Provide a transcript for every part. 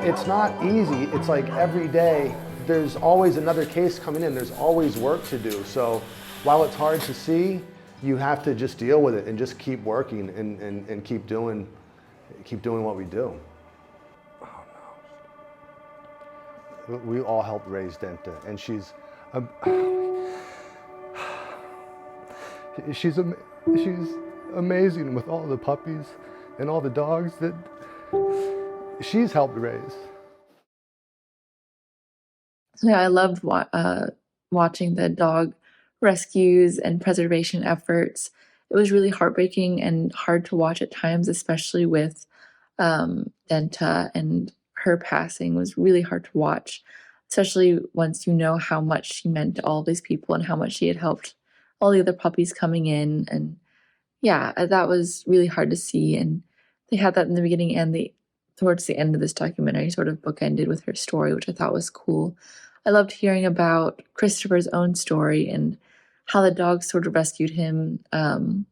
it's not easy. It's like every day there's always another case coming in. There's always work to do. So while it's hard to see, you have to just deal with it and just keep working and keep doing what we do. We all helped raise Denta, and she's amazing with all the puppies and all the dogs that she's helped raise. So yeah, I loved watching the dog rescues and preservation efforts. It was really heartbreaking and hard to watch at times, especially with Denta, and her passing was really hard to watch, especially once you know how much she meant to all these people and how much she had helped all the other puppies coming in. And yeah, that was really hard to see. And they had that in the beginning and towards the end of this documentary, sort of bookended with her story, which I thought was cool. I loved hearing about Christopher's own story and how the dogs sort of rescued him, and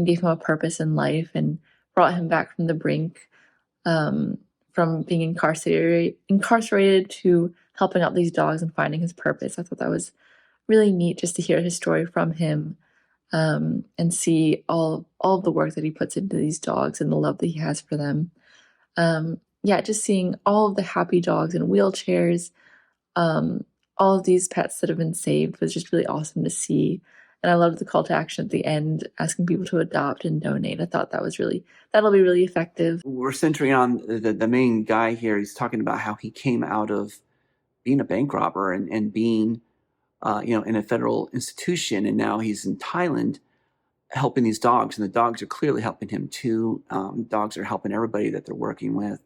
gave him a purpose in life and brought him back from the brink, from being incarcerated to helping out these dogs and finding his purpose. I thought that was really neat just to hear his story from him, and see all of the work that he puts into these dogs and the love that he has for them. Yeah, just seeing all of the happy dogs in wheelchairs, all of these pets that have been saved was just really awesome to see. And I loved the call to action at the end, asking people to adopt and donate. I thought that'll be really effective. We're centering on the main guy here. He's talking about how he came out of being a bank robber and being, in a federal institution, and now he's in Thailand helping these dogs, and the dogs are clearly helping him too. Dogs are helping everybody that they're working with.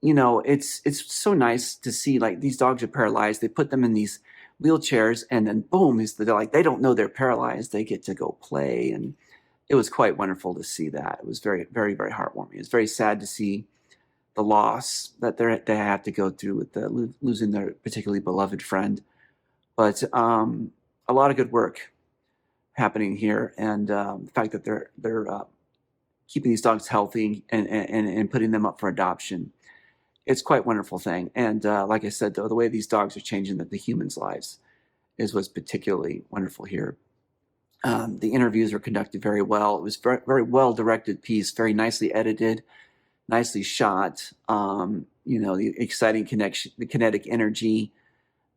It's so nice to see, like, these dogs are paralyzed. They put them in these wheelchairs, and then boom, they're like, they don't know they're paralyzed. They get to go play, and it was quite wonderful to see that. It was very, very, very heartwarming. It's very sad to see the loss that they have to go through with losing their particularly beloved friend, but a lot of good work happening here, and the fact that they're keeping these dogs healthy and putting them up for adoption. It's quite a wonderful thing. And like I said, the way these dogs are changing the humans' lives is what's particularly wonderful here. The interviews were conducted very well. It was very, very well directed piece, very nicely edited, nicely shot. The exciting connection, the kinetic energy,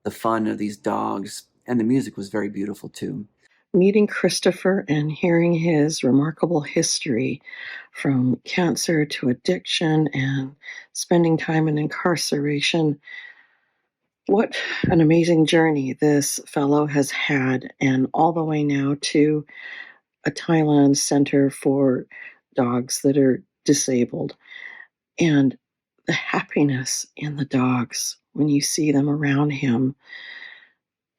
the fun of these dogs, and the music was very beautiful too. Meeting Christopher and hearing his remarkable history from cancer to addiction and spending time in incarceration. What an amazing journey this fellow has had, and all the way now to a Thailand center for dogs that are disabled. And the happiness in the dogs when you see them around him,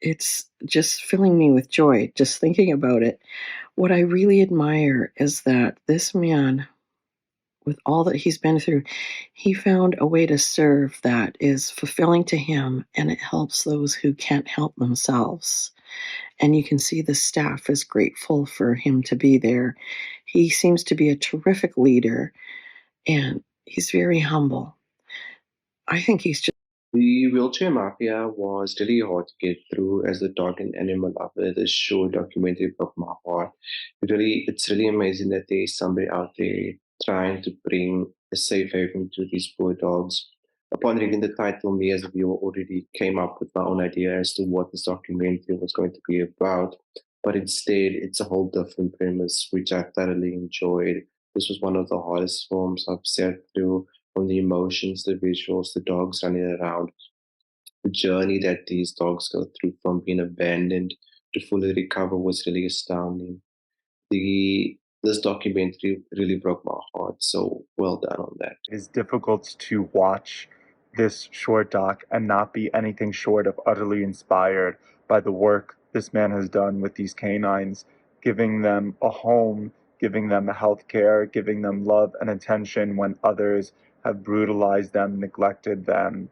it's just filling me with joy just thinking about it. What I really admire is that this man, with all that he's been through, he found a way to serve that is fulfilling to him, and it helps those who can't help themselves. And you can see the staff is grateful for him to be there. He seems to be a terrific leader, and he's very humble. I think he's just The Wheelchair Mafia was really hard to get through as a dog and animal lover. This show documentary broke my heart. It's really amazing that there's somebody out there trying to bring a safe haven to these poor dogs. Upon reading the title, me as a viewer already came up with my own idea as to what this documentary was going to be about. But instead, it's a whole different premise, which I thoroughly enjoyed. This was one of the hardest films I've sat through, from the emotions, the visuals, the dogs running around, the journey that these dogs go through from being abandoned to fully recover was really astounding. This documentary really broke my heart, so well done on that. It's difficult to watch this short doc and not be anything short of utterly inspired by the work this man has done with these canines, giving them a home, giving them health care, giving them love and attention when others have brutalized them, neglected them,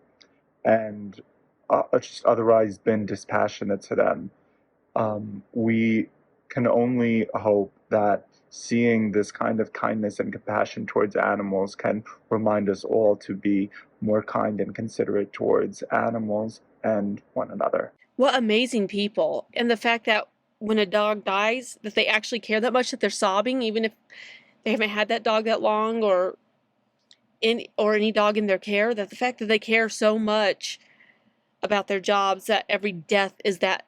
and just otherwise been dispassionate to them. We can only hope that seeing this kind of kindness and compassion towards animals can remind us all to be more kind and considerate towards animals and one another. What amazing people. And the fact that when a dog dies, that they actually care that much that they're sobbing, even if they haven't had that dog that long, or any dog in their care, that the fact that they care so much about their jobs, that every death is that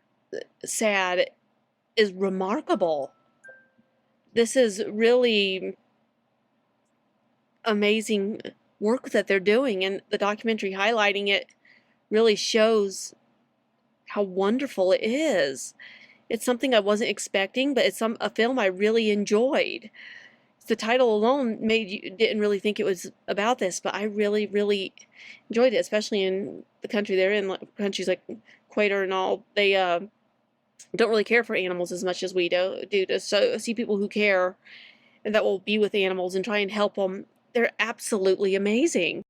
sad, is remarkable. This is really amazing work that they're doing, and the documentary highlighting it really shows how wonderful it is. It's something I wasn't expecting, but it's a film I really enjoyed. The title alone didn't really think it was about this, but I really, really enjoyed it, especially in the country they're in, like countries like Ecuador and all. They don't really care for animals as much as we do. So see people who care and that will be with animals and try and help them. They're absolutely amazing.